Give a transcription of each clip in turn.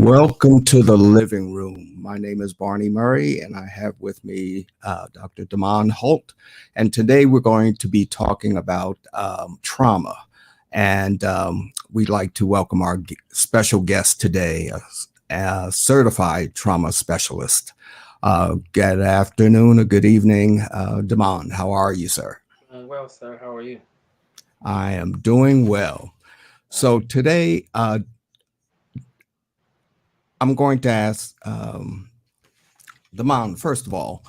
Welcome to the living room. My name is Barney Murray, and I have with me Dr. Damond Holt. And today we're going to be talking about trauma. And we'd like to welcome our special guest today, a certified trauma specialist. Good afternoon or good evening, Damond. How are you, sir? Well, sir, how are you? I am doing well. So today, I'm going to ask Damond, first of all,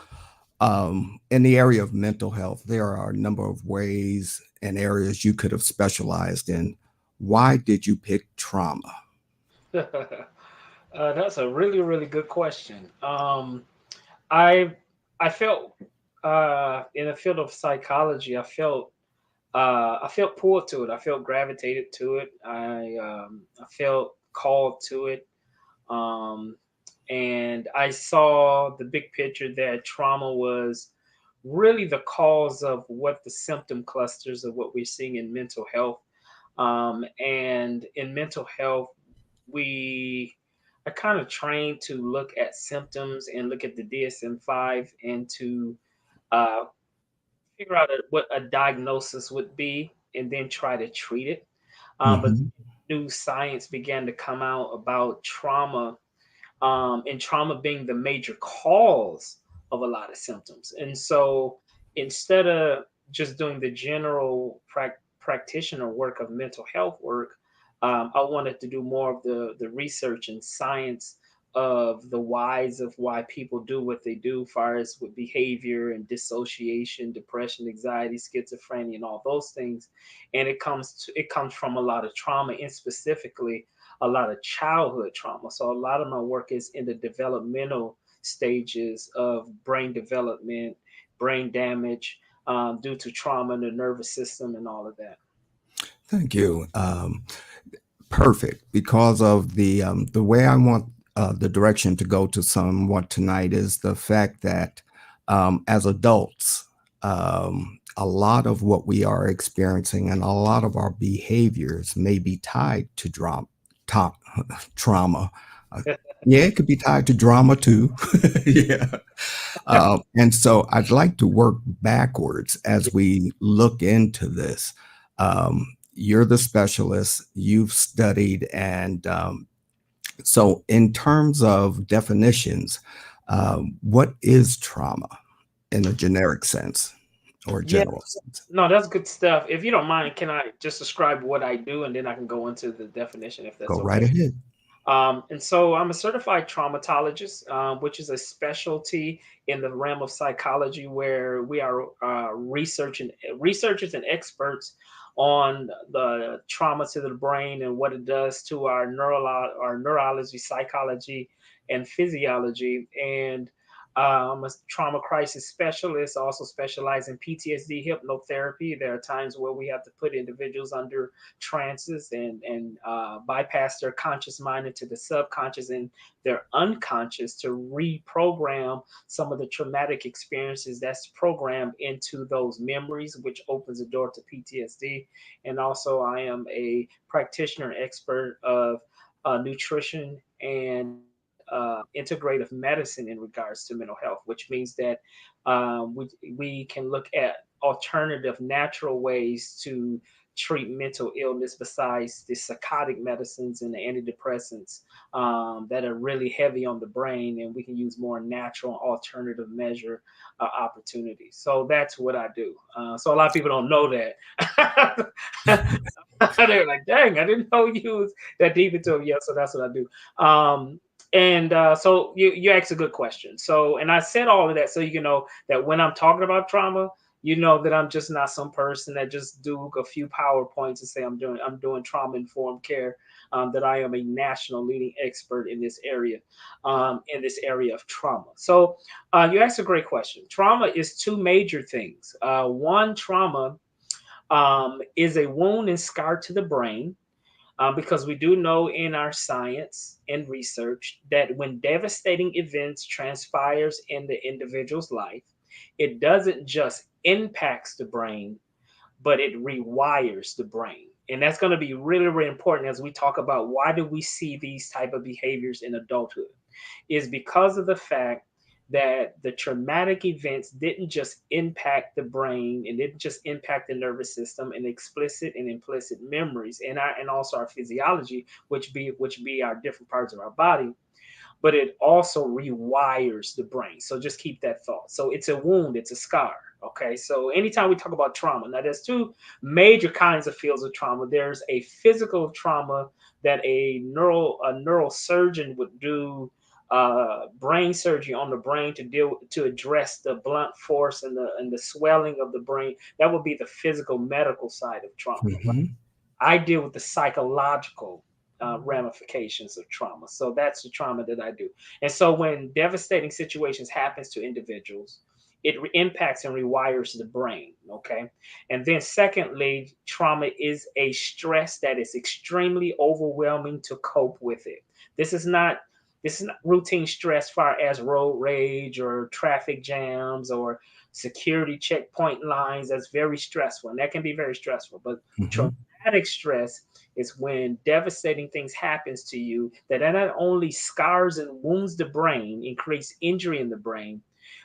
in the area of mental health, there are a number of ways and areas you could have specialized in. Why did you pick trauma? That's a really, really good question. I I felt in the field of psychology, I felt pulled to it. I felt gravitated to it. I felt called to it. Um, and I saw the big picture that trauma was really the cause of what the symptom clusters of what we're seeing in mental health. And in mental health, we are kind of trained to look at symptoms and look at the DSM-5 and to uh, figure out what a diagnosis would be and then try to treat it. But Hmm. new science began to come out about trauma, and trauma being the major cause of a lot of symptoms. And so instead of just doing the general practitioner work of mental health work, I wanted to do more of the research and science of the whys of why people do what they do, far as with behavior and dissociation, depression, anxiety, schizophrenia, and all those things. And it comes from a lot of trauma, and specifically a lot of childhood trauma. So a lot of my work is in the developmental stages of brain development, brain damage due to trauma in the nervous system, and all of that. Thank you. Perfect. Because of the way I want the direction to go to somewhat tonight is the fact that as adults, a lot of what we are experiencing and a lot of our behaviors may be tied to to- trauma. Uh, yeah, it could be tied to drama too. Yeah. And so I'd like to work backwards as we look into this. You're the specialist, you've studied, and so in terms of definitions, what is trauma in a generic sense or Yeah, general sense? no, that's good stuff. If you don't mind, can I just describe what I do and then I can go into the definition if Go that's right okay? ahead. And so I'm a certified traumatologist, which is a specialty in the realm of psychology where we are researchers and experts on the trauma to the brain and what it does to our neurology, psychology, and physiology. And I'm a trauma crisis specialist, also specialize in PTSD hypnotherapy. There are times where we have to put individuals under trances and bypass their conscious mind into the subconscious and their unconscious to reprogram some of the traumatic experiences that's programmed into those memories, which opens the door to PTSD. And also, I am a practitioner expert of nutrition and integrative medicine in regards to mental health, which means that we can look at alternative natural ways to treat mental illness besides the psychotic medicines and the antidepressants that are really heavy on the brain, and we can use more natural alternative measure opportunities. So that's what I do. So a lot of people don't know that. They're like, "Dang, I didn't know you was that deep into it." Yeah, so that's what I do. And so you asked a good question. So, and I said all of that so you know that when I'm talking about trauma, you know that I'm just not some person that just do a few PowerPoints and say I'm doing trauma informed care. That I am a national leading expert in this area of trauma. So you asked a great question. Trauma is two major things. One, trauma is a wound and scar to the brain, because we do know in our science and research that when devastating events transpires in the individual's life, it doesn't just impacts the brain, but it rewires the brain. And that's going to be really, really important as we talk about why do we see these type of behaviors in adulthood, is because of the fact that the traumatic events didn't just impact the brain and didn't just impact the nervous system and explicit and implicit memories and also our physiology, which be our different parts of our body, but it also rewires the brain. So just keep that thought. So it's a wound, it's a scar. Okay. So anytime we talk about trauma, now there's two major kinds of fields of trauma. There's a physical trauma that a neurosurgeon would do brain surgery on the brain to address the blunt force and the swelling of the brain. That would be the physical medical side of trauma. Right? Hmm. I deal with the psychological ramifications of trauma. So that's the trauma that I do. And so when devastating situations happens to individuals, it impacts and rewires the brain. Okay. And then secondly, trauma is a stress that is extremely overwhelming to cope with it. This is not this is not routine stress far as road rage or traffic jams or security checkpoint lines. That's very stressful, and that can be very stressful. But Hmm. traumatic stress is when devastating things happens to you that not only scars and wounds the brain and creates injury in the brain,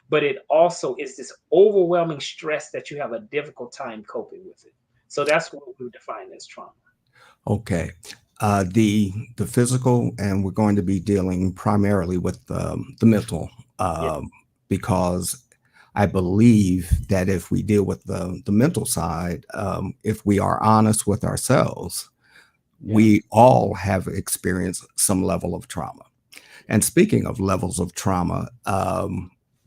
but it also is this overwhelming stress that you have a difficult time coping with it. So that's what we define as trauma. Okay. The physical, and we're going to be dealing primarily with the mental, Yeah, because I believe that if we deal with the mental side, if we are honest with ourselves, yeah, we all have experienced some level of trauma. And speaking of levels of trauma,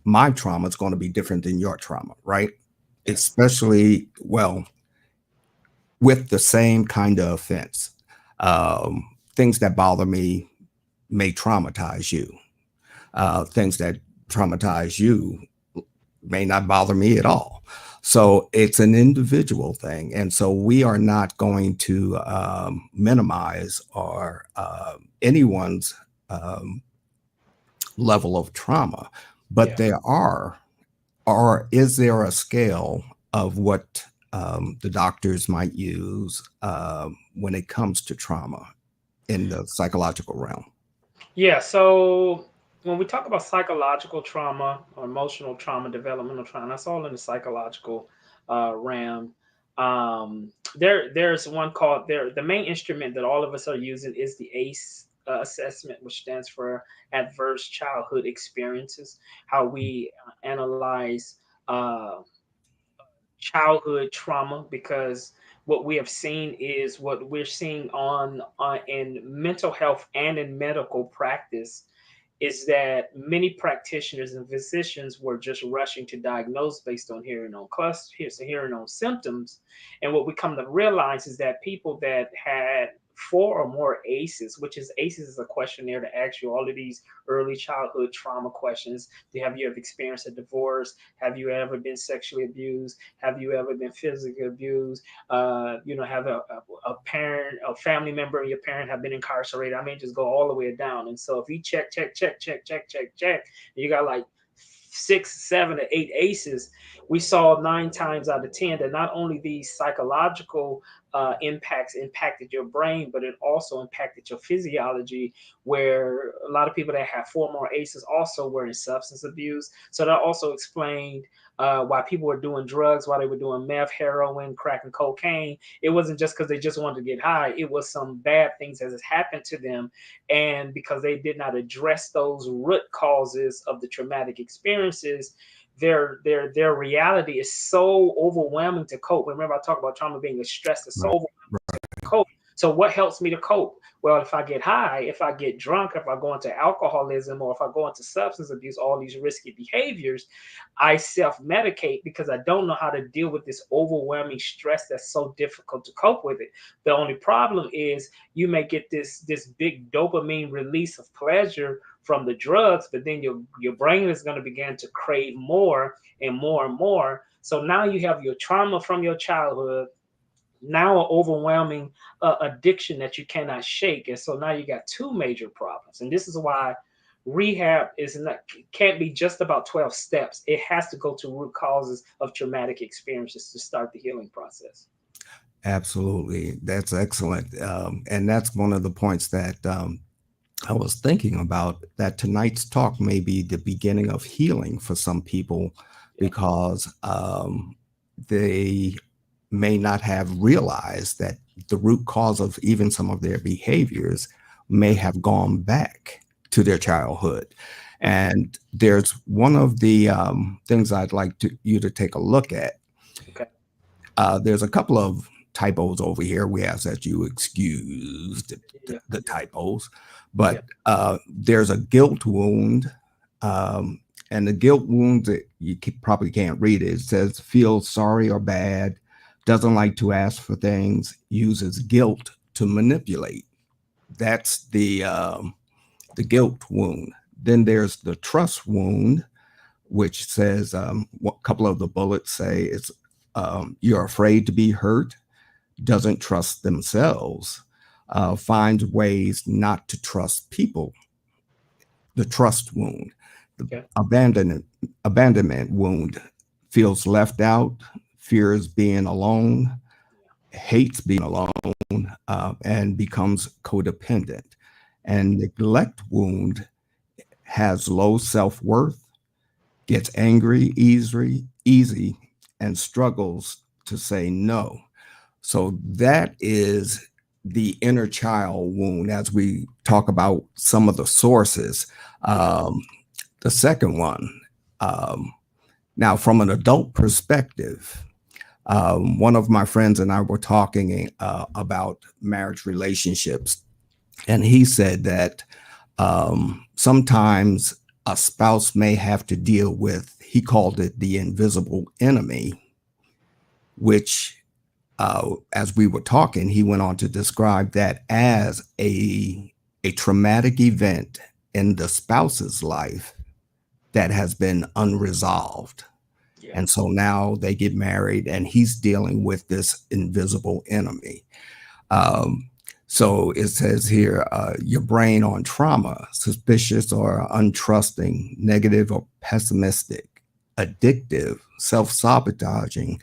my trauma is going to be different than your trauma, right? yeah, Especially, well, with the same kind of offense. Things that bother me may traumatize you. Things that traumatize you may not bother me at all. So it's an individual thing. And so we are not going to minimize or anyone's um, level of trauma, but yeah. there are, or is there a scale of what the doctors might use when it comes to trauma in the psychological realm? Yeah, so when we talk about psychological trauma or emotional trauma, developmental trauma, that's all in the psychological realm. There's one called the main instrument that all of us are using is the ACE assessment, which stands for Adverse Childhood Experiences. How we analyze uh, childhood trauma, because what we have seen is what we're seeing on in mental health and in medical practice is that many practitioners and physicians were just rushing to diagnose based on hearing on clusters, hearing on symptoms. And what we come to realize is that people that had four or more ACEs, which is ACEs is a questionnaire to ask you all of these early childhood trauma questions. Have you ever experienced a divorce? Have you ever been sexually abused? Have you ever been physically abused? Have a parent, a family member of your parent have been incarcerated. I mean, just go all the way down. And so if you check, you got like 6, 7, or 8 ACEs. We saw 9 times out of 10 that not only these psychological impacts impacted your brain, but it also impacted your physiology. Where a lot of people that have four more ACEs also were in substance abuse. So that also explained why people were doing drugs, why they were doing meth, heroin, crack, and cocaine. It wasn't just because they just wanted to get high. It was some bad things that has happened to them, and because they did not address those root causes of the traumatic experiences, their reality is so overwhelming to cope. Remember, I talked about trauma being a stress that's so Right. overwhelming to cope. So what helps me to cope? Well, if I get high, if I get drunk, if I go into alcoholism, or if I go into substance abuse, all these risky behaviors, I self-medicate because I don't know how to deal with this overwhelming stress that's so difficult to cope with it. The only problem is you may get this big dopamine release of pleasure from the drugs, but then your brain is going to begin to crave more and more and more. So now you have your trauma from your childhood, now an overwhelming addiction that you cannot shake, and so now you got two major problems. And this is why rehab is not can't be just about 12 steps. It has to go to root causes of traumatic experiences to start the healing process. Absolutely. That's excellent. And that's one of the points that I was thinking about, that tonight's talk may be the beginning of healing for some people Yeah. because they may not have realized that the root cause of even some of their behaviors may Yeah. have gone back to their childhood. And there's one of the things I'd like you to take a look at. Okay. There's a couple of typos over here. We ask that you excuse Yeah. the typos, Yeah. but there's a guilt wound. Um, and the guilt wound that you probably can't read it. It says feels sorry or bad, doesn't like to ask for things, uses guilt to manipulate. That's the guilt wound. Then there's the trust wound, which says what a couple of the bullets say it's you're afraid to be hurt, doesn't trust themselves, finds ways not to trust people. The trust wound, the Yeah. abandonment wound, feels left out, fears being alone, hates being alone, and becomes codependent. And neglect wound has low self worth, gets angry easy, and struggles to say no. So that is the inner child wound as we talk about some of the sources. Yeah. Um, the second one, um, now from an adult perspective, one of my friends and I were talking about marriage relationships, and he said that sometimes a spouse may have to deal with, he called it the invisible enemy, which, as we were talking, he went on to describe that as a traumatic event in the spouse's life that has been unresolved. Yeah. And so now they get married, and he's dealing with this invisible enemy. Um, so it says here, your brain on trauma, suspicious or untrusting, negative or pessimistic, addictive, self sabotaging,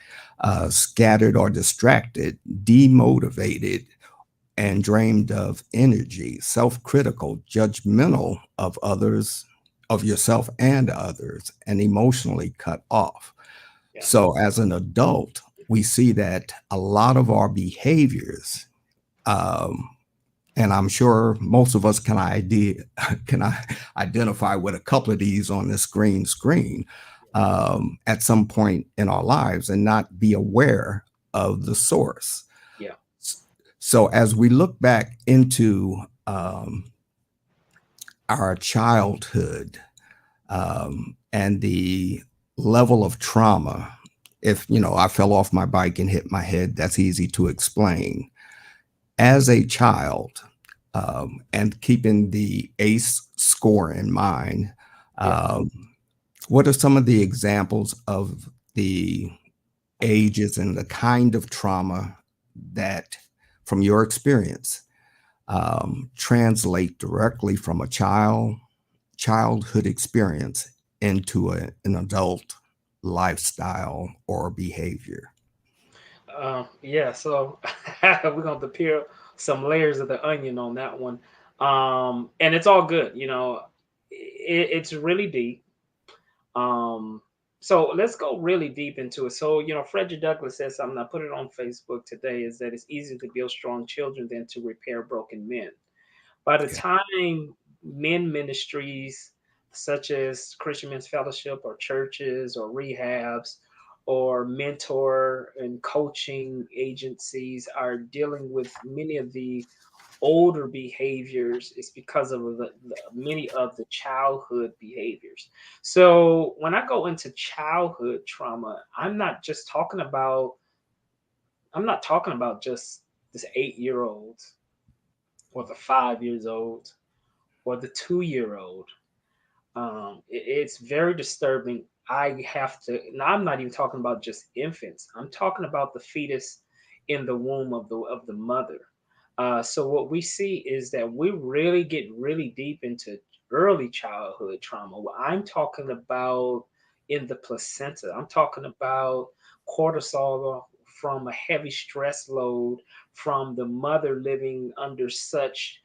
scattered or distracted, demotivated, and drained of energy, self critical, judgmental of others, of yourself and others, and emotionally cut off. Yeah. So as an adult, we see that a lot of our behaviors, um, and I'm sure most of us can can I identify with a couple of these on this screen at some point in our lives and not be aware of the source. Yeah. So as we look back into our childhood and the level of trauma, if I fell off my bike and hit my head, that's easy to explain. As a child, and keeping the ACE score in mind, Yeah. um, what are some of the examples of the ages and the kind of trauma that, from your experience, translate directly from a childhood experience into an adult lifestyle or behavior? Yeah. So we're gonna peel some layers of the onion on that one, and it's all good. It's really deep. Um, so let's go really deep into it. So, Frederick Douglass said something. I put it on Facebook today. Is that it's easier to build strong children than to repair broken men. By the Yeah. time men ministries such as Christian Men's Fellowship or churches or rehabs or mentor and coaching agencies are dealing with many of the older behaviors, it's because of many of the childhood behaviors. So when I go into childhood trauma, I'm not talking about just this 8-year old or the 5 years old or the 2-year old. It's very disturbing. I have to. Now, I'm not even talking about just infants. I'm talking about the fetus in the womb of the mother. So what we see is that we really get really deep into early childhood trauma. I'm talking about in the placenta. I'm talking about cortisol from a heavy stress load, from the mother living under such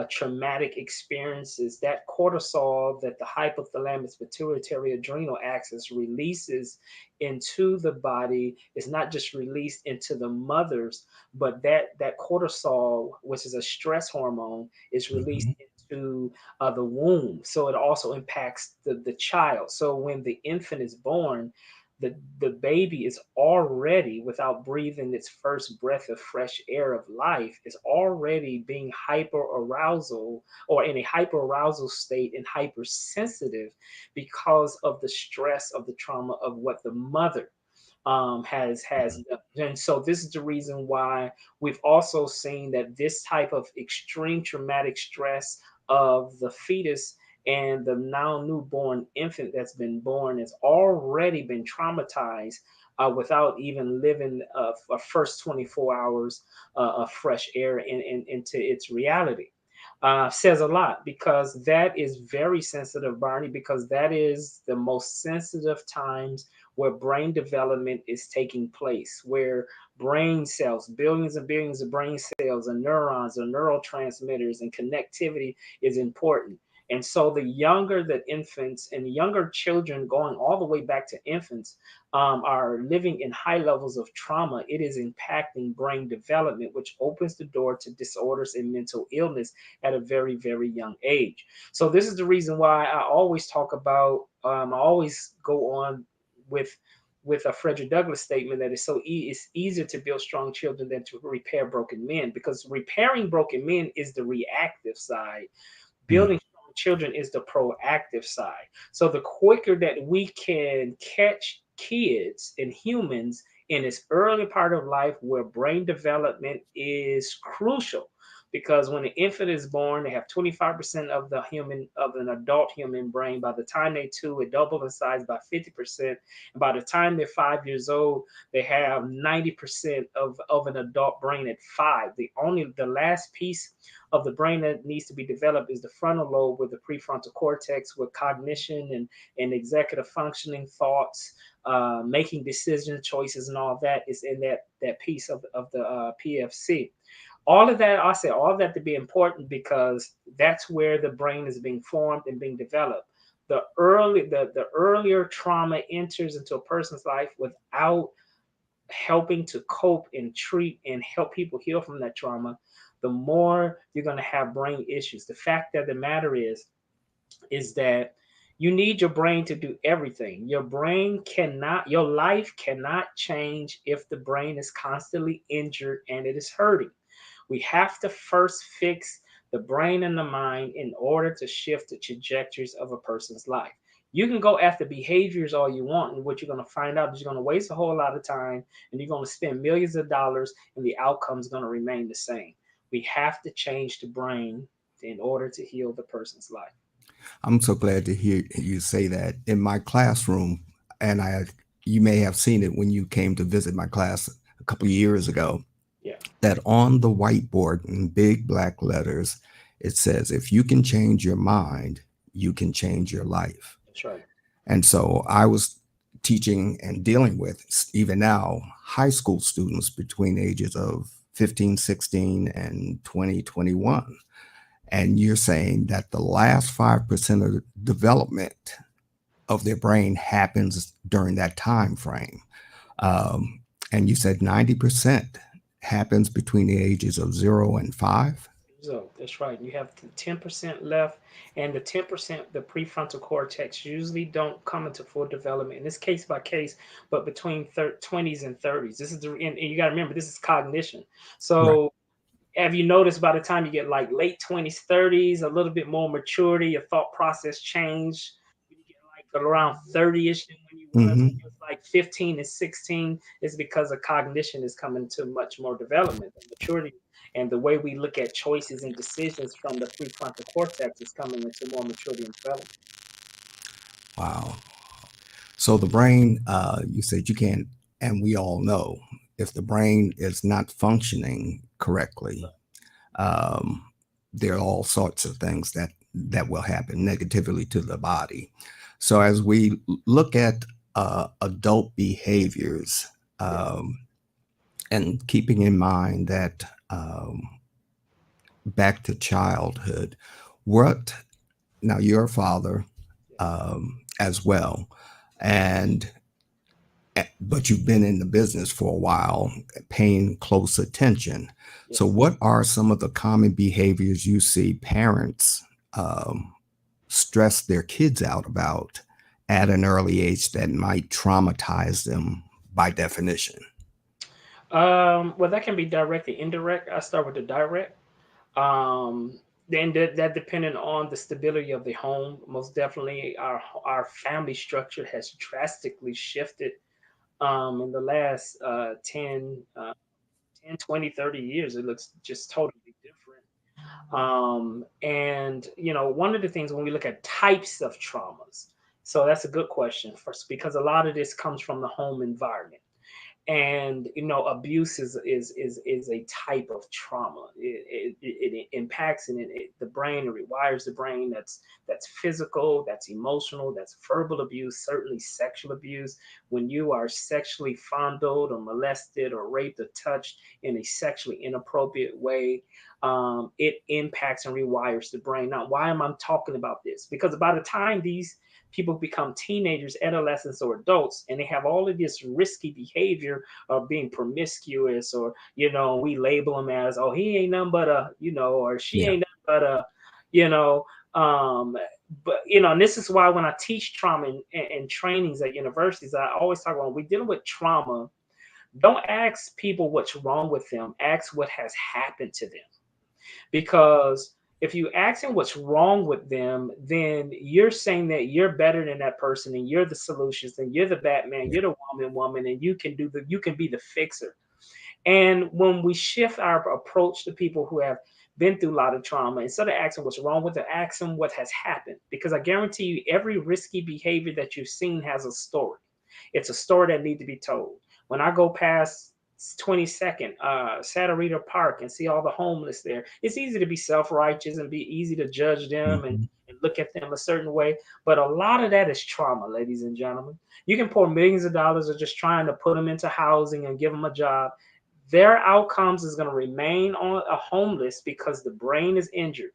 traumatic experiences, that cortisol that the hypothalamus pituitary adrenal axis releases into the body is not just released into the mothers, but that cortisol, which is a stress hormone, is released Mhm. into the womb. So it also impacts the child. So when the infant is born, the baby is already, without breathing its first breath of fresh air of life, is already being hyper arousal, or in a hyper arousal state and hypersensitive, because of the stress of the trauma of what the mother has done. And so this is the reason why we've also seen that this type of extreme traumatic stress of the fetus and the now newborn infant that's been born has already been traumatized without even living a first 24 hours of fresh air into its reality. Says a lot, because that is very sensitive, Barney, because that is the most sensitive times where brain development is taking place, where brain cells, billions and billions of brain cells and neurons and neurotransmitters and connectivity is important. And so the younger that infants and younger children, going all the way back to infants, are living in high levels of trauma, it is impacting brain development, which opens the door to disorders and mental illness at a very, very young age. So this is the reason why I always talk about, I always go on with a Frederick Douglass statement that it's easier to build strong children than to repair broken men, because repairing broken men is the reactive side. Mm. Building strong children is the proactive side. So the quicker that we can catch kids and humans in this early part of life where brain development is crucial, because when an infant is born, they have 25% of the human of an adult human brain. By the time they two, it doubles in size by 50%. And by the time they're 5 years old, they have 90% of an adult brain at five. The last piece of the brain that needs to be developed is the frontal lobe, with the prefrontal cortex, with cognition and executive functioning, thoughts, making decision choices, and all that is in that piece of the PFC. All of that, I say all of that to be important, because that's where the brain is being formed and being developed. The earlier trauma enters into a person's life without helping to cope and treat and help people heal from that trauma, the more you're going to have brain issues. The fact of the matter is that you need your brain to do everything. Your life cannot change if the brain is constantly injured and it is hurting. We have to first fix the brain and the mind in order to shift the trajectories of a person's life. You can go after behaviors all you want, and what you're going to find out is you're going to waste a whole lot of time, and you're going to spend millions of dollars, and the outcome is going to remain the same. We have to change the brain in order to heal the person's life. I'm so glad to hear you say that. In my classroom, and you may have seen it when you came to visit my class a couple of years ago, Yeah, that on the whiteboard in big black letters, it says, if you can change your mind, you can change your life. that's right. And so I was teaching and dealing with, even now, high school students between ages of 15, 16, and 20, 21. And you're saying that the last 5% of the development of their brain happens during that time frame. Um, and you said 90% happens between the ages of 0 and 5. So that's right. You have the 10% left, and the 10%, the prefrontal cortex, usually don't come into full development. And it's case by case, but between 20s and 30s. This is and you got to remember, this is cognition. Right. So have you noticed by the time you get like late 20s, 30s, a little bit more maturity, your thought process change? When you get like around 30ish than when you was when Hmm. you was like 15 and 16, it's because the cognition is coming to much more development and maturity. And the way we look at choices and decisions from the prefrontal cortex is coming into more maturity and development. Wow. So the brain, you said you can't, and we all know if the brain is not functioning correctly, um, there are all sorts of things that will happen negatively to the body. So as we look at adult behaviors, Yeah. um, And keeping in mind that back to childhood, what now you're a father Yes. as well, and but you've been in the business for a while, paying close attention. So, Yes. what are some of the common behaviors you see parents um, stress their kids out about at an early age that might traumatize them by definition? Well, that can be direct and indirect. I start with the direct. Um, then that depending on the stability of the home, most definitely our family structure has drastically shifted in the last 10, 20, 30 years. It looks just totally different. And one of the things when we look at types of traumas, so that's a good question first because a lot of this comes from the home environment. And abuse is a type of trauma. It impacts and the brain. It rewires the brain. That's physical, that's emotional, that's verbal abuse, certainly sexual abuse. When you are sexually fondled or molested or raped or touched in a sexually inappropriate way, it impacts and rewires the brain. Now, why am I talking about this? Because by the time these people become teenagers, adolescents, or adults, and they have all of this risky behavior of being promiscuous, or we label them as, oh, he ain't nothing but a, or she Yeah. ain't nothing but a, you know, um, but and this is why when I teach trauma and trainings at universities, I always talk about when we're dealing with trauma. Don't ask people what's wrong with them. Ask what has happened to them, because if you ask them what's wrong with them, then you're saying that you're better than that person and you're the solutions and you're the Batman, Yeah. you're the woman, and you can be the fixer. And when we shift our approach to people who have been through a lot of trauma, instead of asking what's wrong with them, ask them what has happened. Because I guarantee you, every risky behavior that you've seen has a story. It's a story that needs to be told. When I go past 22nd, Satarita Park, and see all the homeless there, it's easy to be self righteous and be easy to judge them Mhm. and look at them a certain way. But a lot of that is trauma, ladies and gentlemen. You can pour millions of dollars of just trying to put them into housing and give them a job. Their outcomes is going to remain on a homeless because the brain is injured.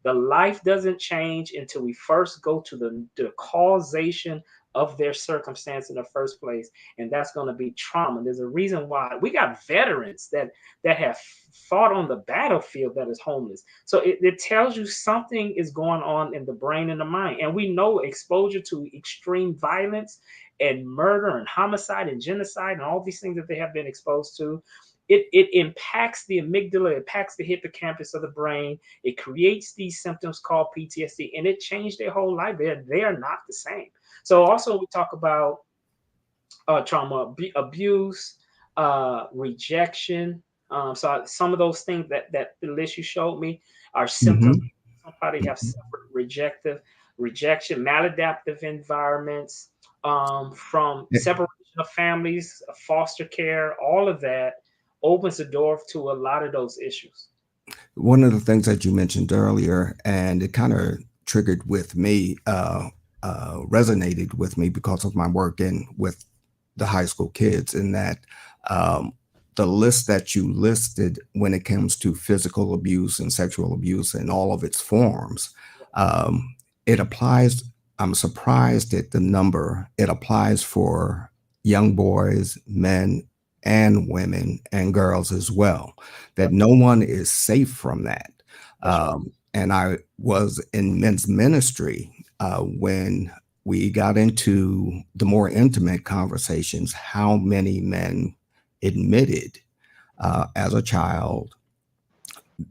The life doesn't change until we first go to the causation of their circumstance in the first place, and that's going to be trauma. There's a reason why we got veterans that have fought on the battlefield that is homeless. So it tells you something is going on in the brain and the mind. And we know exposure to extreme violence and murder and homicide and genocide and all these things that they have been exposed to, it impacts the amygdala, it impacts the hippocampus of the brain. It creates these symptoms called PTSD, and it changed their whole life. They are not the same. So also we talk about trauma, abuse, rejection. Some of those things that the list you showed me are symptoms. Mhm. Somebody have Mhm. suffered rejection, maladaptive environments, from Yeah. separation of families, foster care. All of that opens the door to a lot of those issues. One of the things that you mentioned earlier, and it kind of triggered with me, resonated with me because of my work in with the high school kids, in that um, the list that you listed when it comes to physical abuse and sexual abuse in all of its forms, um, it applies. I'm surprised at the number. It applies for young boys, men, and women and girls as well, that Yep, no one is safe from that. that's right. And I was in men's ministry when we got into the more intimate conversations, how many men admitted as a child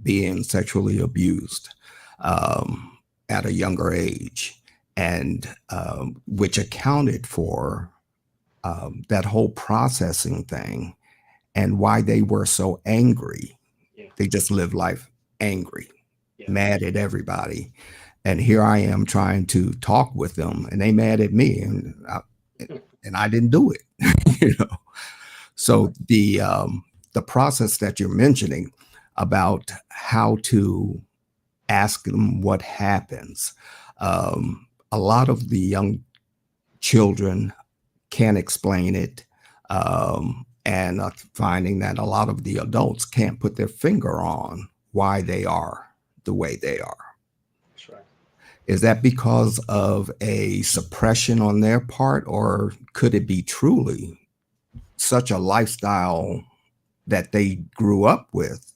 being sexually abused um, at a younger age, and which accounted for that whole processing thing and why they were so angry. Yeah, They just live life angry, yeah. mad at everybody. And here I am trying to talk with them, and they mad at me, and I didn't do it. you know. Right. So the process that you're mentioning about how to ask them what happens, a lot of the young children can't explain it. and finding that a lot of the adults can't put their finger on why they are the way they are. That's right. Is that because of a suppression on their part, or could it be truly such a lifestyle that they grew up with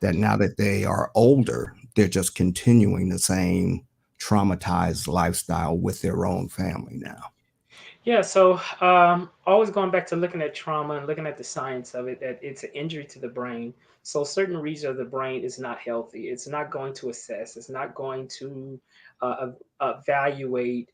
that now that they are older, they're just continuing the same traumatized lifestyle with their own family now? Yeah, so always going back to looking at trauma and looking at the science of it, that it's an injury to the brain. So certain region of the brain is not healthy. It's not going to assess. It's not going to evaluate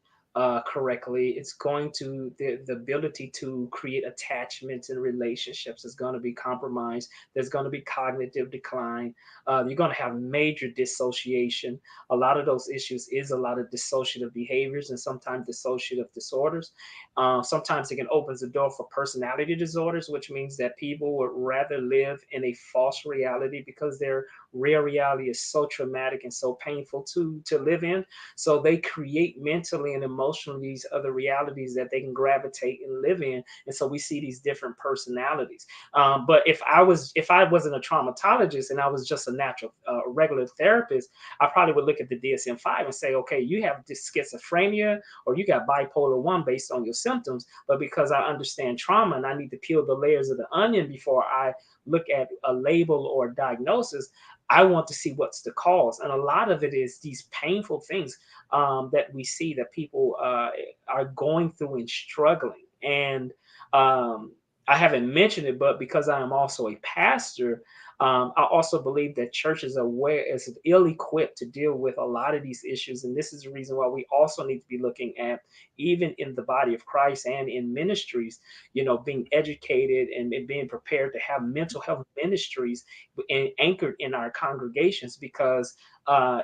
correctly. It's going to the ability to create attachments and relationships is going to be compromised. There's going to be cognitive decline. You're going to have major dissociation. A lot of those issues is a lot of dissociative behaviors and sometimes dissociative disorders. Sometimes it can opens the door for personality disorders, which means that people would rather live in a false reality because their real reality is so traumatic and so painful to live in. So they create mentally and emotionally these other realities that they can gravitate and live in. And so we see these different personalities. But if I wasn't a traumatologist and I was just a natural regular therapist, I probably would look at the DSM-5 and say, okay, you have this schizophrenia or you got bipolar 1 based on your symptoms. But because I understand trauma and I need to peel the layers of the onion before I look at a label or a diagnosis, I want to see what's the cause. And a lot of it is these painful things that we see that people are going through and struggling. And um, I haven't mentioned it, but because I am also a pastor, I also believe that churches are way is ill-equipped to deal with a lot of these issues, and this is the reason why we also need to be looking at, even in the body of Christ and in ministries, being educated and being prepared to have mental health ministries and anchored in our congregations, because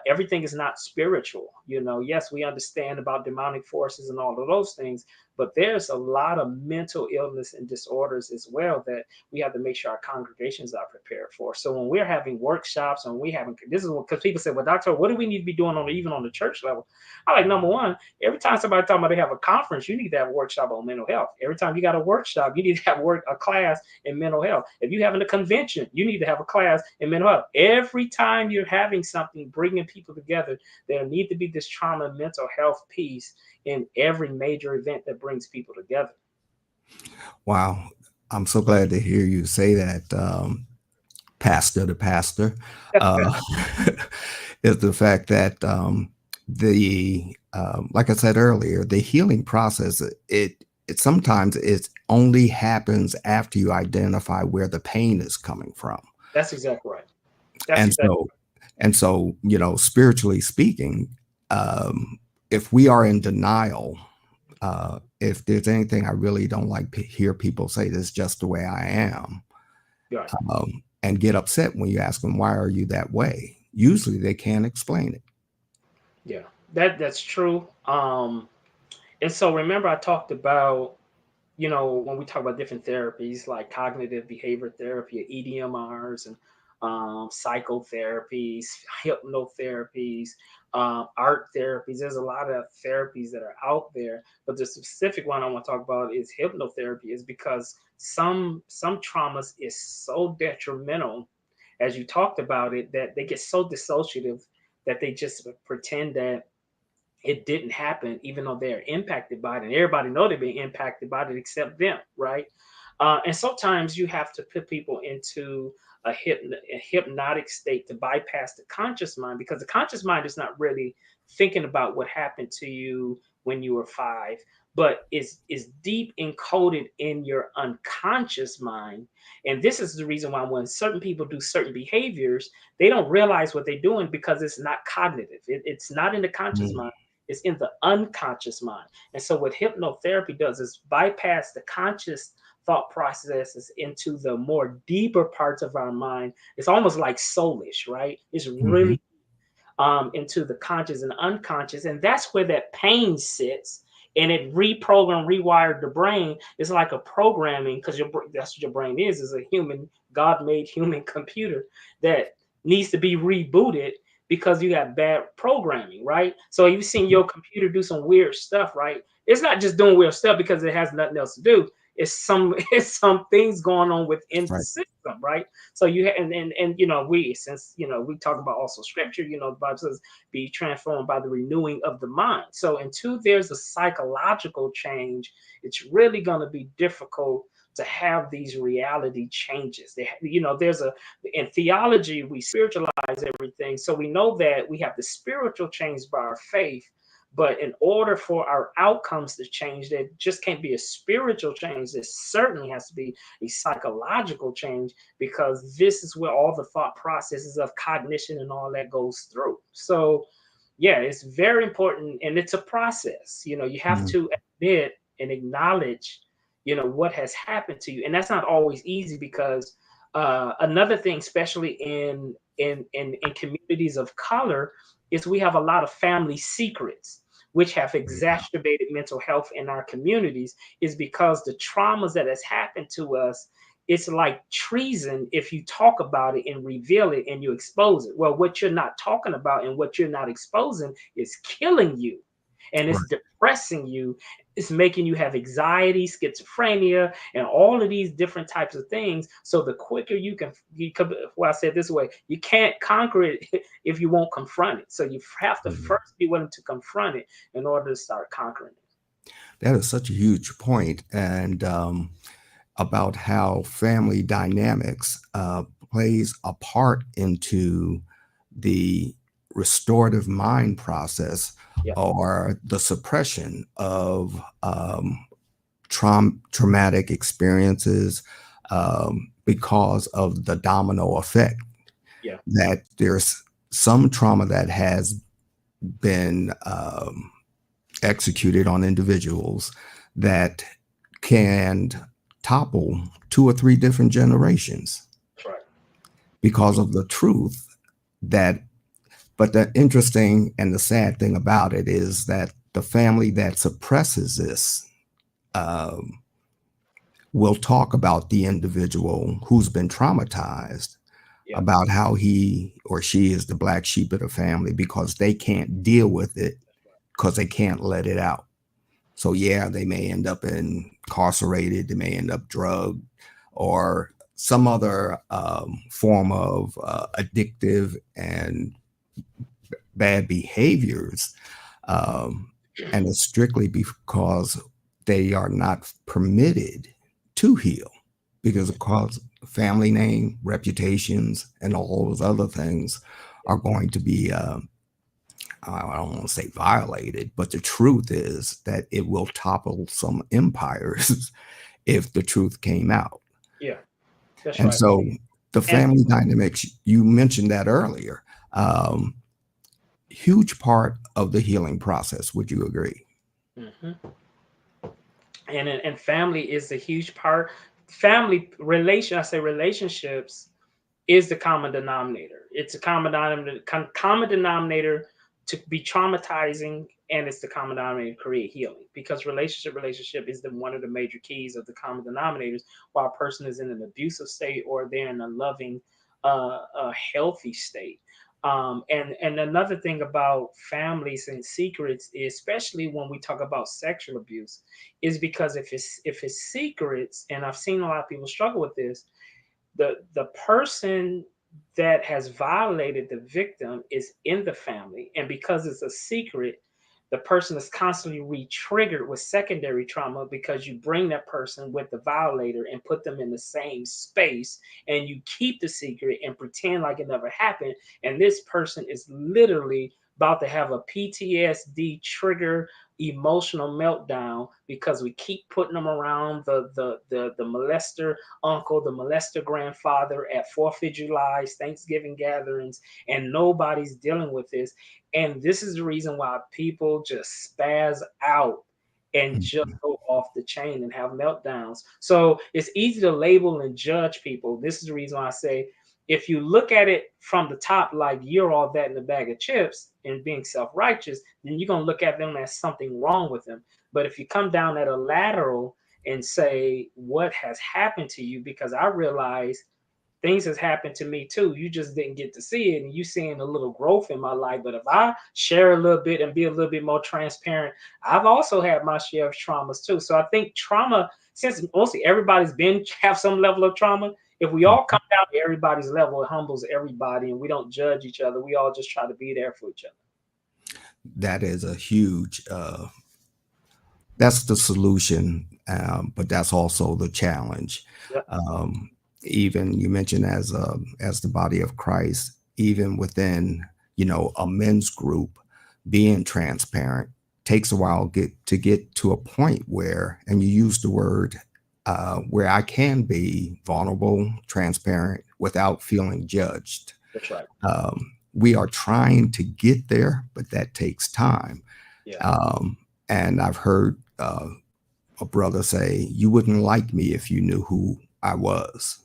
everything is not spiritual. Yes, we understand about demonic forces and all of those things, but there's a lot of mental illness and disorders as well that we have to make sure our congregations are prepared for. So when we're having workshops and we having this is because people say, well, doctor, what do we need to be doing on even on the church level? I like number one, every time somebody talking about they have a conference, you need to have a workshop on mental health. Every time you got a workshop, you need to have a class in mental health. If you're having a convention, you need to have a class in mental health. Every time you're having something, bringing people together, there need to be this trauma and mental health piece in every major event that brings people together. Wow. I'm so glad to hear you say that, pastor to pastor, uh, is the fact that like I said earlier, the healing process, it sometimes it only happens after you identify where the pain is coming from. That's exactly right. That's And exactly so, spiritually speaking, if we are in denial, if there's anything I really don't like to hear people say, this is just the way I am, right. and get upset when you ask them, why are you that way? Usually they can't explain it. Yeah, that's true. And so remember, I talked about when we talk about different therapies like cognitive behavior therapy, EDMRs, and psychotherapies, hypnotherapies, art therapies. There's a lot of therapies that are out there, but the specific one I want to talk about is hypnotherapy, is because some traumas is so detrimental, as you talked about it, that they get so dissociative that they just pretend that it didn't happen, even though they're impacted by it, and everybody know they're being impacted by it except them, right? And sometimes you have to put people into a hypnotic state to bypass the conscious mind, because the conscious mind is not really thinking about what happened to you when you were 5, but is deep encoded in your unconscious mind. And this is the reason why when certain people do certain behaviors, they don't realize what they're doing because it's not cognitive. It's not in the conscious Mm. mind. It's in the unconscious mind. And so what hypnotherapy does is bypass the conscious thought processes into the more deeper parts of our mind. It's almost like soulish, right? It's Mhm. really into the conscious and unconscious, and that's where that pain sits. And it reprogrammed, rewired the brain. It's like a programming, because that's what your brain is a human, God-made human computer that needs to be rebooted because you got bad programming, right? So you've seen your computer do some weird stuff, right? It's not just doing weird stuff because it has nothing else to do. it's some it's some things going on within the Right. system, right? So you and you know, we since you know we talk about also scripture, you know, the Bible says be transformed by the renewing of the mind. So until there's a psychological change, it's really going to be difficult to have these reality changes. You know, there's a in theology we spiritualize everything, so we know that we have the spiritual change by our faith. But in order for our outcomes to change, there just can't be a spiritual change. There certainly has to be a psychological change because this is where all the thought processes of cognition and all that goes through. So, yeah, it's very important and it's a process. You know, you have Mm. to admit and acknowledge, you know, what has happened to you. And that's not always easy because another thing, especially in communities of color, is we have a lot of family secrets which have Yeah. exacerbated mental health in our communities is because the traumas that has happened to us, it's like treason if you talk about it and reveal it and you expose it. Well, what you're not talking about and what you're not exposing is killing you and it's Right. depressing you. It's making you have anxiety, schizophrenia, and all of these different types of things. So the quicker well, I said this way, you can't conquer it if you won't confront it. So you have to Mhm. first be willing to confront it in order to start conquering it. That is such a huge point, and about how family dynamics plays a part into the restorative mind process Yeah, or the suppression of traumatic experiences because of the domino effect. yeah, That there's some trauma that has been executed on individuals that can topple two or three different generations that's right. because of the truth that. But the interesting and the sad thing about it is that the family that suppresses this um, will talk about the individual who's been traumatized, Yeah, about how he or she is the black sheep of the family because they can't deal with it because they can't let it out. So yeah, they may end up incarcerated, they may end up drugged, or some other form of addictive and bad behaviors, um, and it's strictly because they are not permitted to heal because of course family name, reputations, and all those other things are going to be I don't want to say violated, but the truth is that it will topple some empires if the truth came out. yeah, that's And right. so the And family dynamics, you mentioned that earlier, huge part of the healing process. Would you agree? mhm. And family is a huge part. Family relation, I say relationships is the common denominator. It's a common denominator to be traumatizing, and it's the common denominator to create healing. Because relationship is the one of the major keys of the common denominators. While a person is in an abusive state or they're in a loving, a healthy state. And another thing about families and secrets, especially when we talk about sexual abuse, is because if it's secrets, and I've seen a lot of people struggle with this, the person that has violated the victim is in the family, and because it's a secret, the person is constantly re-triggered with secondary trauma because you bring that person with the violator and put them in the same space and you keep the secret and pretend like it never happened, and this person is literally about to have a PTSD trigger emotional meltdown because we keep putting them around the molester uncle, the molester grandfather at 4th of July, Thanksgiving gatherings, and nobody's dealing with this. And this is the reason why people just spaz out and just Mhm. go off the chain and have meltdowns. So it's easy to label and judge people. This is the reason why I say if you look at it from the top, like you're all that in a bag of chips and being self righteous, then you're going to look at them as something wrong with them. But if you come down at a lateral and say, what has happened to you? Because I realize things has happened to me too. You just didn't get to see it, and you seeing a little growth in my life. But if I share a little bit and be a little bit more transparent, I've also had my share of traumas too. So I think trauma since mostly everybody's been have some level of trauma, if we all come down to everybody's level, it humbles everybody, and we don't judge each other. We all just try to be there for each other. That is a huge that's the solution, but that's also the challenge. Yep. Um, even you mentioned as the body of Christ, even within a men's group, being transparent takes a while to get to a point where, and you use the word where I can be vulnerable, transparent without feeling judged. That's right. We are trying to get there, but that takes time. Yeah. Um, and I've heard a brother say, "You wouldn't like me if you knew who I was."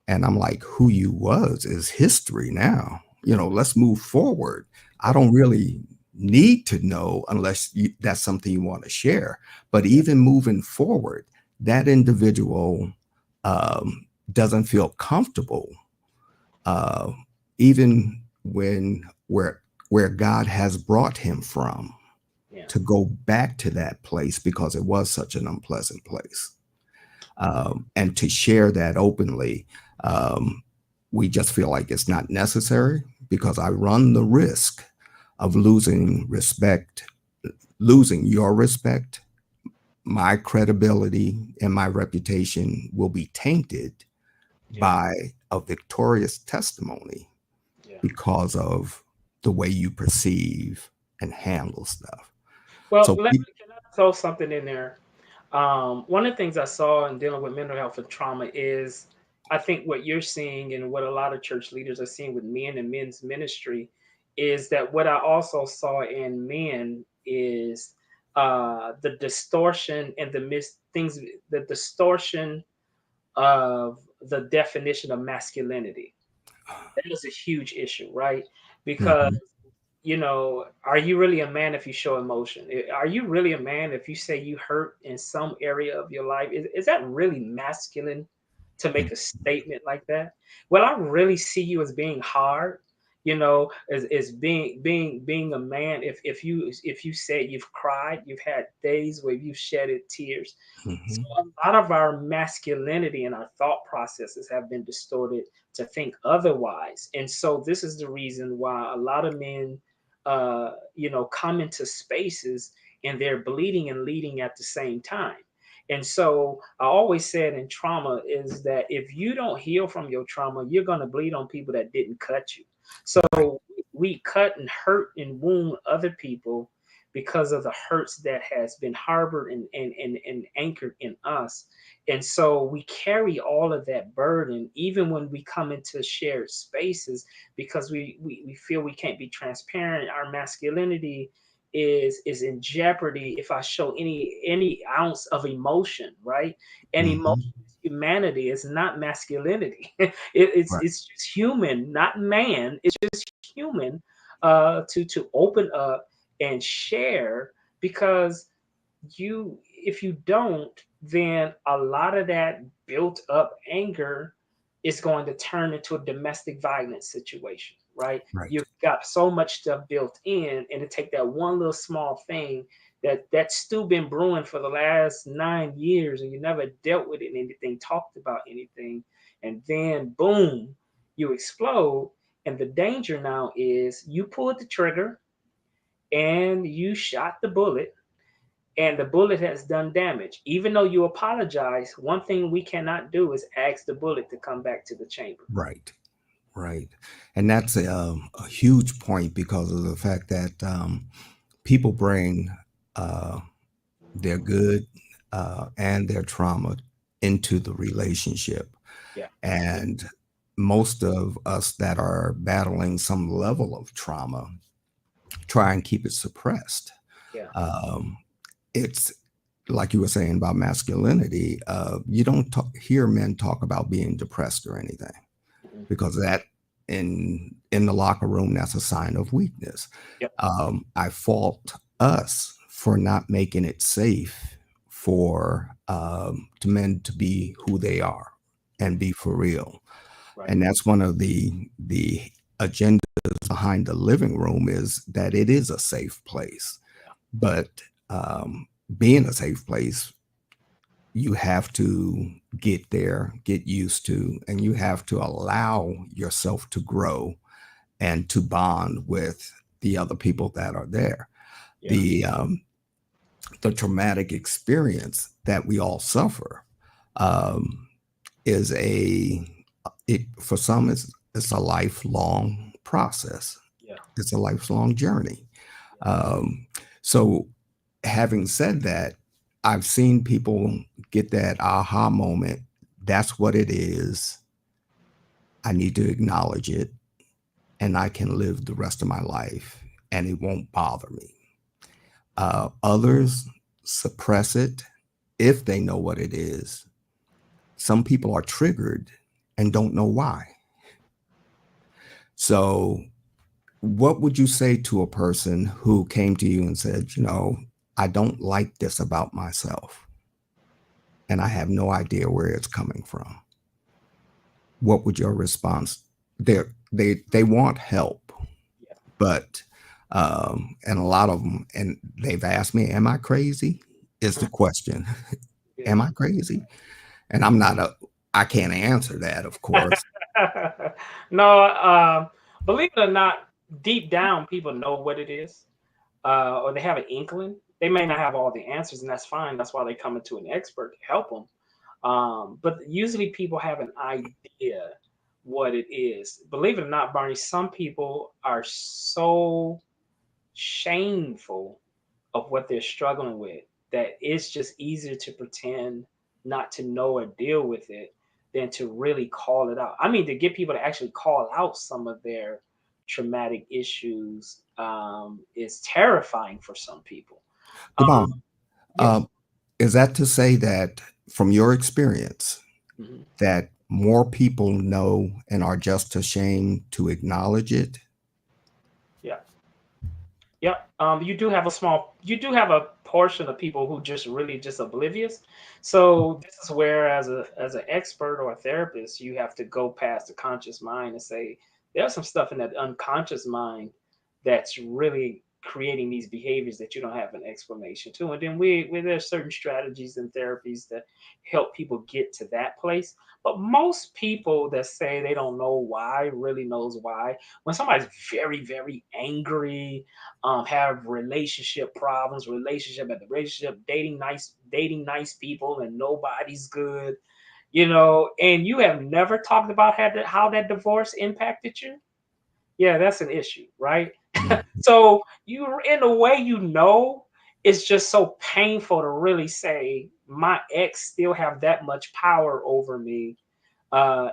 And I'm like, "Who you was is history now. Let's move forward. I don't really need to know unless that's something you want to share. But even moving forward, that individual doesn't feel comfortable, uh, even where God has brought him from, Yeah. to go back to that place because it was such an unpleasant place, and to share that openly. Um, we just feel like it's not necessary because I run the risk of losing your respect. My credibility and my reputation will be tainted Yeah. by a victorious testimony Yeah. because of the way you perceive and handle stuff. Well, So, can I throw something in there? One of the things I saw in dealing with mental health and trauma is, I think what you're seeing and what a lot of church leaders are seeing with men and men's ministry is that what I also saw in men is the distortion and the distortion of the definition of masculinity. That is a huge issue, right? Because mhm, are you really a man if you show emotion? Are you really a man if you say you hurt in some area of your life? Is that really masculine to mhm, make a statement like that? Well, I really see you as being hard, as being a man. If you say you've cried, you've had days where you've shedded tears. So mhm, a lot of our masculinity and our thought processes have been distorted to think otherwise. And so this is the reason why a lot of men come into spaces and they're bleeding and leading at the same time. And so I always said in trauma is that if you don't heal from your trauma, you're going to bleed on people that didn't cut you. So right, we cut and hurt and wound other people because of the hurts that has been harbored and anchored in us. And so we carry all of that burden even when we come into shared spaces because we feel we can't be transparent. Our masculinity is in jeopardy if I show any ounce of emotion, right? And mhm, emotion is humanity. It's not masculinity. It's just human, not man. It's just human to open up and share because you if you don't, then a lot of that built up anger is going to turn into a domestic violence situation, right? right, You've got so much stuff built in, and to take that one little small thing that's still been brewing for the last 9 years, and you never dealt with it, anything, talked about anything, and then boom, you explode. And the danger now is you pulled the trigger and you shot the bullet and the bullet has done damage. Even though you apologize, one thing we cannot do is ask the bullet to come back to the chamber. right, right. And that's a huge point because of the fact that people bring uh, their good and their trauma into the relationship. Yeah, And most of us that are battling some level of trauma try and keep it suppressed. yeah, Um, it's like you were saying about masculinity. You don't hear men talk about being depressed or anything mhm, because that in the locker room, that's a sign of weakness. yep, I fault us for not making it safe for to men to be who they are and be for real. right, And that's one of the agendas behind the living room, is that it is a safe place. yeah, But being a safe place you have to get there, get used to, and you have to allow yourself to grow and to bond with the other people that are there. Yeah. The the traumatic experience that we all suffer um, is for some it's a lifelong process. Yeah. It's a lifelong journey. Yeah. Um, so, having said that, I've seen people get that aha moment. That's what it is. I need to acknowledge it, and I can live the rest of my life, and it won't bother me. Others suppress it if they know what it is. Some people are triggered and don't know why. So, what would you say to a person who came to you and said, I don't like this about myself and I have no idea where it's coming from? What would your response? They want help, Yeah. but and a lot of them, and they've asked me, "Am I crazy?" Is the question. Yeah. Am I crazy? And I'm not a. I can't answer that, of course. No, believe it or not, deep down, people know what it is, or they have an inkling. They may not have all the answers, and that's fine. That's why they come into an expert to help them. But usually, people have an idea what it is. Believe it or not, Barney, some people are so shameful of what they're struggling with that it's just easier to pretend not to know or deal with it than to really call it out. I mean, to get people to actually call out some of their traumatic issues is terrifying for some people. Um, Damon, yes. um, is that to say that from your experience, Mhm. that more people know and are just ashamed to acknowledge it? Yeah. Yeah. You do have a portion of people who just really just oblivious. So this is where, as an expert or a therapist, you have to go past the conscious mind and say there's some stuff in that unconscious mind that's really creating these behaviors that you don't have an explanation to. And then there's certain strategies and therapies that help people get to that place. But most people that say they don't know why really knows why. When somebody's very, very angry, have relationship problems, relationship at the relationship, dating nice people, and nobody's good, and you have never talked about how that divorce impacted you. Yeah, that's an issue, right? Mhm. So you, in a way, it's just so painful to really say my ex still have that much power over me,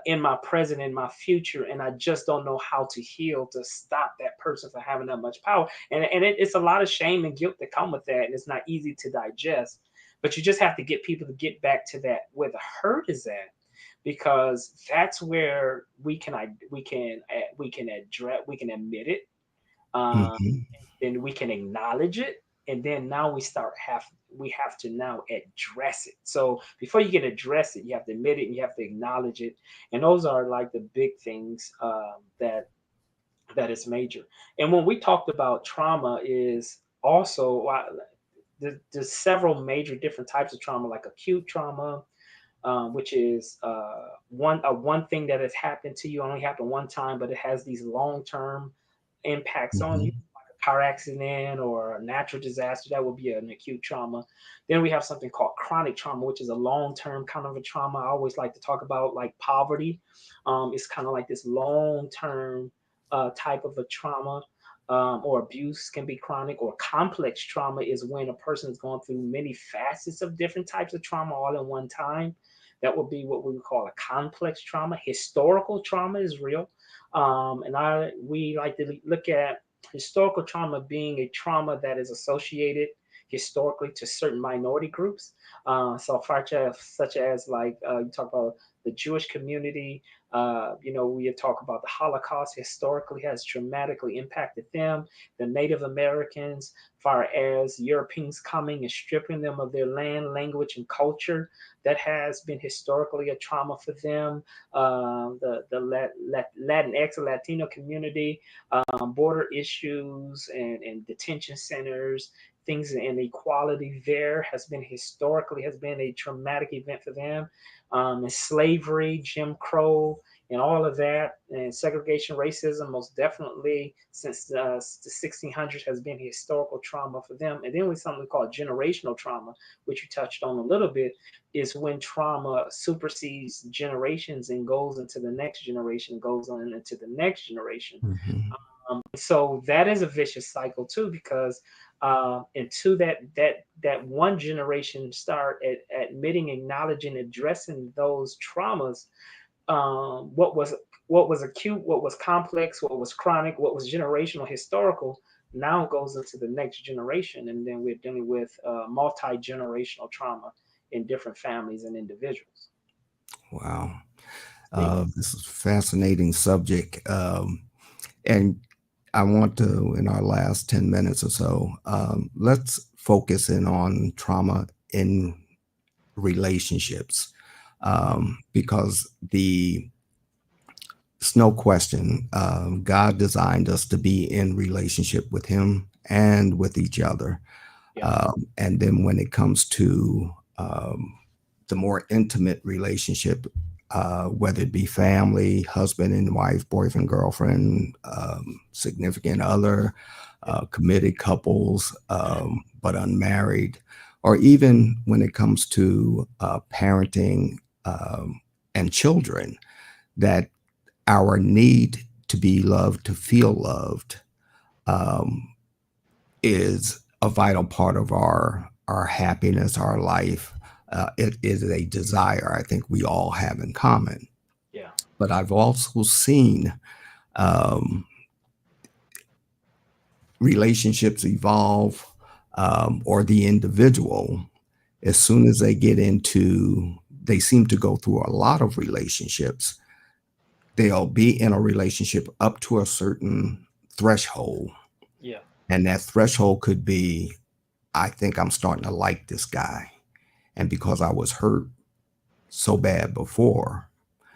in my present, in my future, and I just don't know how to heal to stop that person from having that much power. It's a lot of shame and guilt that come with that, and it's not easy to digest. But you just have to get people to get back to that where the hurt is at, because that's where we can address, we can admit it, um, Mhm. then we can acknowledge it, and then now we have to now address it. So before you can address it, you have to admit it and you have to acknowledge it, and those are like the big things, that is major. And when we talked about trauma, is also there's several major different types of trauma, like acute trauma, which is one thing that has happened to you, only happened one time, but it has these long term impacts on you, Mhm. like a car accident or a natural disaster. That would be an acute trauma. Then we have something called chronic trauma, which is a long term kind of a trauma. I always like to talk about like poverty. It's kind of like this long term type of a trauma. Or abuse can be chronic, or complex trauma is when a person is going through many facets of different types of trauma all in one time. That would be what we would call a complex trauma. Historical trauma is real, and I we like to look at historical trauma being a trauma that is associated historically to certain minority groups. So such as like, you talk about the Jewish community. We talk about the Holocaust historically has dramatically impacted them. The Native Americans, far as Europeans coming and stripping them of their land, language, and culture, that has been historically a trauma for them. The Latinx or Latino community, border issues and detention centers, things and equality there has been historically has been a traumatic event for them. And slavery, Jim Crow, and all of that, and segregation, racism, most definitely since the 1600s has been historical trauma for them. And then with something called generational trauma, which you touched on a little bit, is when trauma supersedes generations and goes into the next generation, goes on into the next generation. Mhm. So that is a vicious cycle too, because until that one generation start at admitting, acknowledging, addressing those traumas, what was acute, what was complex, what was chronic, what was generational, historical, now goes into the next generation, and then we're dealing with multi generational trauma in different families and individuals. Wow. Yeah, This is a fascinating subject. And I want to, in our last 10 minutes or so, let's focus in on trauma in relationships, because it's no question, God designed us to be in relationship with Him and with each other. yeah, And then when it comes to the more intimate relationship, whether it be family, husband and wife, boyfriend, girlfriend, significant other, yeah, committed couples, but unmarried, or even when it comes to parenting and children, that our need to be loved, to feel loved, um, is a vital part of our happiness, our life. It is a desire I think we all have in common. yeah, But I've also seen um, relationships evolve, or the individual, as soon as they get into, they seem to go through a lot of relationships. They'll be in a relationship up to a certain threshold, yeah, and that threshold could be, I think I'm starting to like this guy. And because I was hurt so bad before,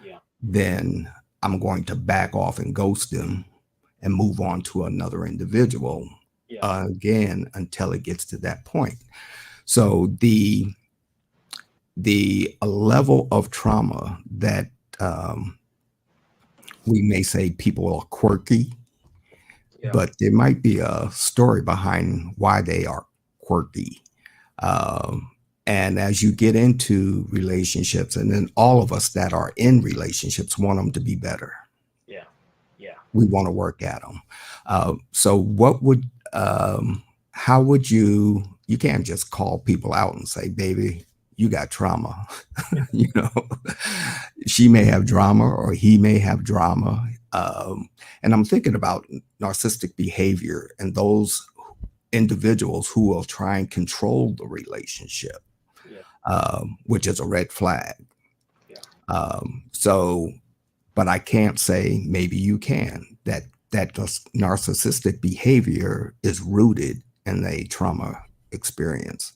yeah, then I'm going to back off and ghost them and move on to another individual, yeah, again, until it gets to that point. So the level of trauma that, um, we may say people are quirky, yeah, but there might be a story behind why they are quirky. Um, and as you get into relationships, and then all of us that are in relationships want them to be better. yeah, yeah. We want to work at them. So, what would, how would you can't just call people out and say, baby, you got trauma. you know, she may have drama or he may have drama. And I'm thinking about narcissistic behavior and those individuals who will try and control the relationship, Yeah, which is a red flag. yeah, So, but I can't say maybe you can that narcissistic behavior is rooted in a trauma experience.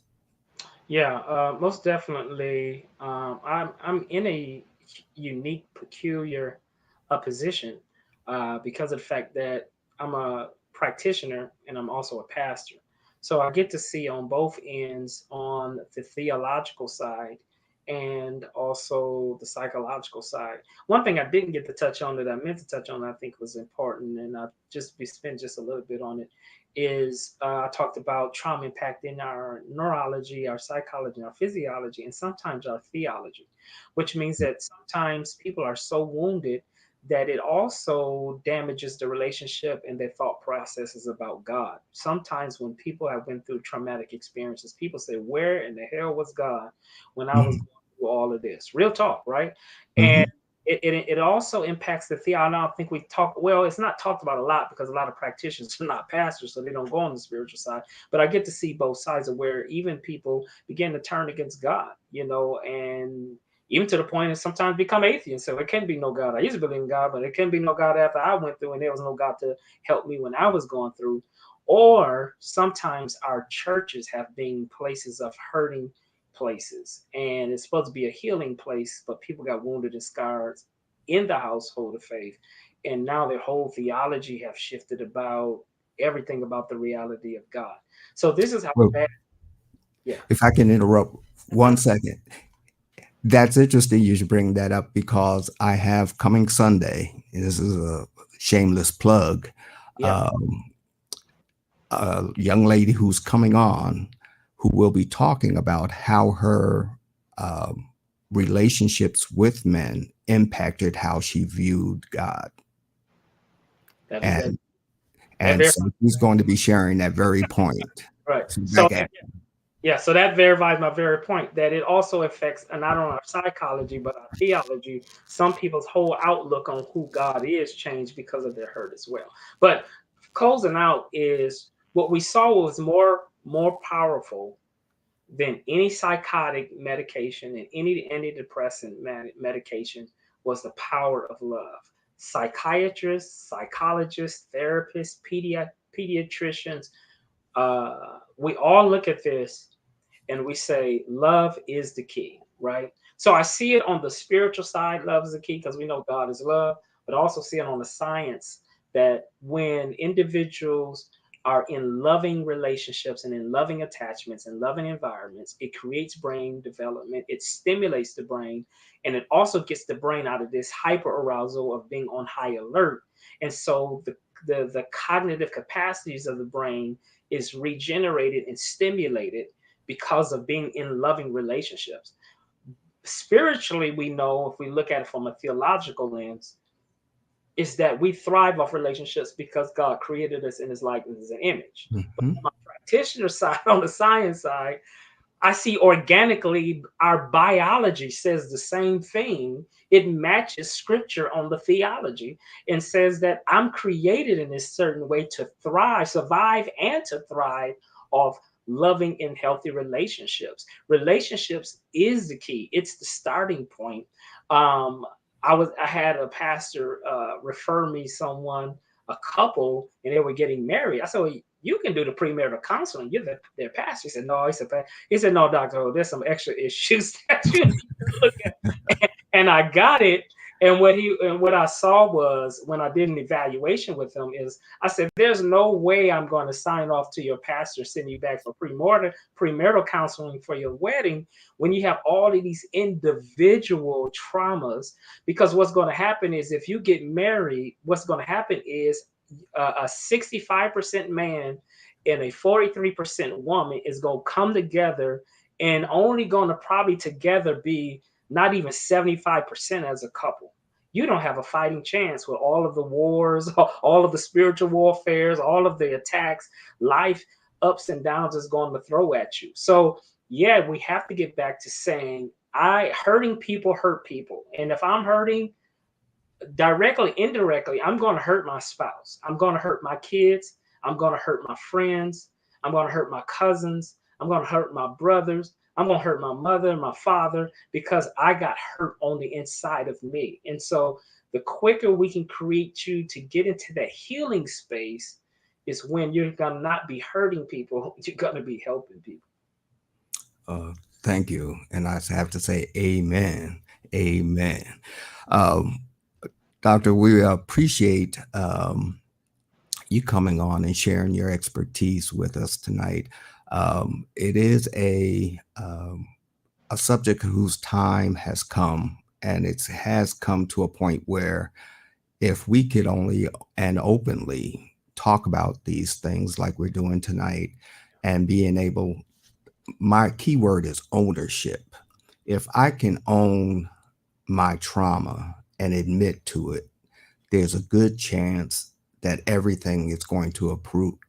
yeah. Most definitely. I'm in a unique, peculiar position because of the fact that I'm a practitioner and I'm also a pastor. So I get to see on both ends, on the theological side and also the psychological side. One thing I didn't get to touch on that I meant to touch on, I think was important, and I just be spend just a little bit on it, is I talked about trauma impacting our neurology, our psychology, our physiology, and sometimes our theology, which means that sometimes people are so wounded that it also damages the relationship and their thought processes about God. Sometimes when people have been through traumatic experiences, people say, "Where in the hell was God when I was Mhm, going through all of this?" Real talk, right? And mhm, it also impacts the theology. I don't think we talk well. It's not talked about a lot because a lot of practitioners are not pastors, so they don't go on the spiritual side. But I get to see both sides of where even people begin to turn against God, and even to the point of sometimes become atheists. So it can be no God. I used to believe in God, but it can be no God after I went through, and there was no God to help me when I was going through. Or sometimes our churches have been places of hurting places, and it's supposed to be a healing place, but people got wounded and scarred in the household of faith, and now their whole theology have shifted about everything about the reality of God. So this is how Well, bad. Yeah. if I can interrupt Mhm. 1 second, that's interesting you should bring that up because I have coming Sunday, and this is a shameless plug, Yeah. um, a young lady who's coming on who will be talking about how her um, relationships with men impacted how she viewed God. That And that and verifies. so he's going to be sharing that very point. Right. So So back at yeah, so that verifies my very point that it also affects not only our psychology but our theology. Some people's whole outlook on who God is changed because of their hurt as well. But closing out is what we saw was more powerful than any psychotic medication and any antidepressant medication was the power of love. Psychiatrists, psychologists, therapists, pediatricians, we all look at this and we say love is the key, right? So I see it on the spiritual side, love is the key because we know God is love, but also see it on the science that when individuals are in loving relationships and in loving attachments and loving environments, it creates brain development, it stimulates the brain, and it also gets the brain out of this hyper arousal of being on high alert. And so the cognitive capacities of the brain is regenerated and stimulated because of being in loving relationships. Spiritually, we know if we look at it from a theological lens, is that we thrive off relationships because God created us in his likeness and image. But Mhm. on my practitioner side, on the science side, I see organically our biology says the same thing. It matches scripture on the theology and says that I'm created in this certain way to thrive, survive, and to thrive off loving and healthy relationships. Relationships is the key. It's the starting point. Um, I had a pastor refer me someone, a couple, and they were getting married. I said, well, you can do the premarital counseling. You're their pastor. He said, no. He said, no, doctor, there's some extra issues that you need to look at. And I got it. And what I saw was when I did an evaluation with him is I said, there's no way I'm going to sign off to your pastor, send you back for premarital counseling for your wedding when you have all of these individual traumas. Because what's going to happen is if you get married, what's going to happen is a 65% man and a 43% woman is going to come together and only going to probably together be not even 75% as a couple. You don't have a fighting chance with all of the wars, all of the spiritual warfares, all of the attacks, life ups and downs is going to throw at you. So, yeah, we have to get back to saying, I hurting people hurt people. And if I'm hurting directly, indirectly, I'm going to hurt my spouse. I'm going to hurt my kids. I'm going to hurt my friends. I'm going to hurt my cousins. I'm going to hurt my brothers. I'm going to hurt my mother and my father because I got hurt on the inside of me. And so the quicker we can create you to get into that healing space is when you're going to not be hurting people, you're going to be helping people. uh, thank you. And I have to say, Amen. Amen. Um, Doctor, we appreciate you coming on and sharing your expertise with us tonight. It is a subject whose time has come, and it has come to a point where if we could only and openly talk about these things like we're doing tonight and being able, my keyword is ownership. If I can own my trauma and admit to it, there's a good chance that everything is going to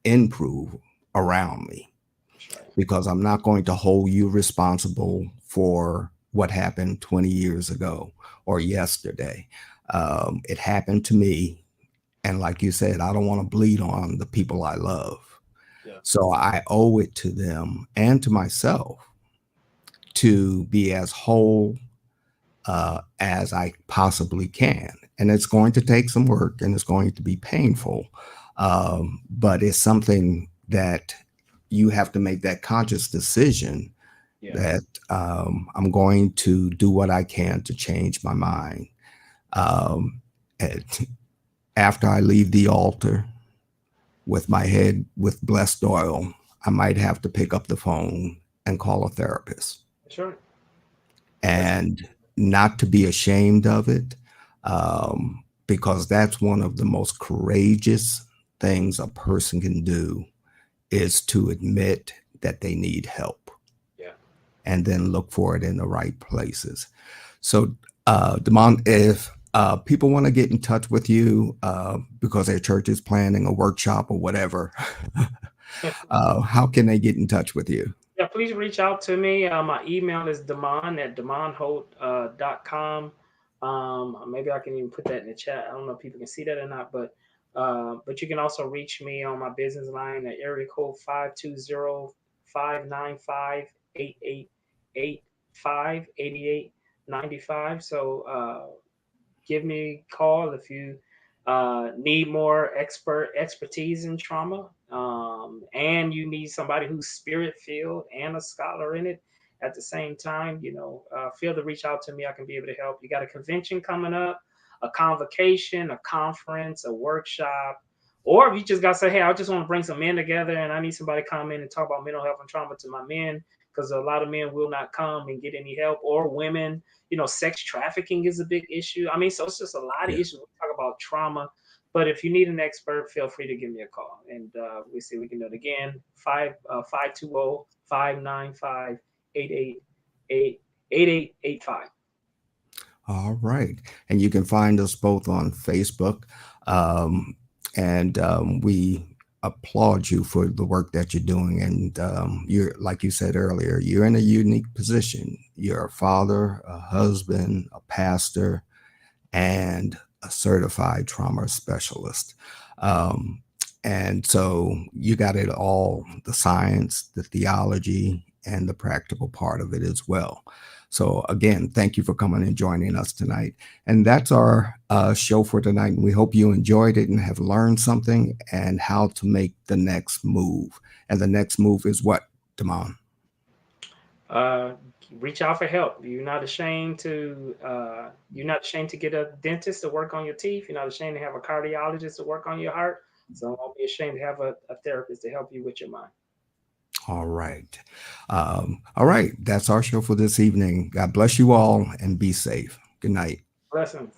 improve around me That's right. because I'm not going to hold you responsible for what happened 20 years ago or yesterday. It happened to me. And like you said, I don't want to bleed on the people I love. Yeah. So I owe it to them and to myself to be as whole as I possibly can. And it's going to take some work and it's going to be painful. But it's something that you have to make that conscious decision Yeah. that I'm going to do what I can to change my mind. Um, and after I leave the altar, with my head with blessed oil, I might have to pick up the phone and call a therapist. That's right. That's And not to be ashamed of it, because that's one of the most courageous things a person can do is to admit that they need help yeah. and then look for it in the right places. So, Damon, if people want to get in touch with you because their church is planning a workshop or whatever, how can they get in touch with you? Yeah, please reach out to me. My email is Damond at damondholt.com. Maybe I can even put that in the chat. I don't know if people can see that or not, but you can also reach me on my business line at area code 520-595-8885 So give me a call if you need more expertise in trauma, and you need somebody who's spirit filled and a scholar in it at the same time. Feel to reach out to me. I can be able to help. You got a convention coming up, a convocation, a conference, a workshop, or if you just got to say, hey, I just want to bring some men together and I need somebody to come in and talk about mental health and trauma to my men, because a lot of men will not come and get any help, or women. Sex trafficking is a big issue. I mean, so it's just a lot of Yeah. issues. We talk about trauma, but if you need an expert, feel free to give me a call, and we see we can do it again. 520-595-8885. All right. And you can find us both on Facebook. Um, and we applaud you for the work that you're doing. And you're, like you said earlier, you're in a unique position. You're a father, a husband, a pastor, and a certified trauma specialist. Um, and so you got it all, the science, the theology, and the practical part of it as well. So, again, thank you for coming and joining us tonight. And that's our show for tonight. And we hope you enjoyed it and have learned something and how to make the next move. And the next move is what, Damon? Uh, Reach out for help. You're not ashamed to get a dentist to work on your teeth. You're not ashamed to have a cardiologist to work on your heart. So don't be ashamed to have a therapist to help you with your mind. All right. All right. That's our show for this evening. God bless you all and be safe. Good night. Blessings.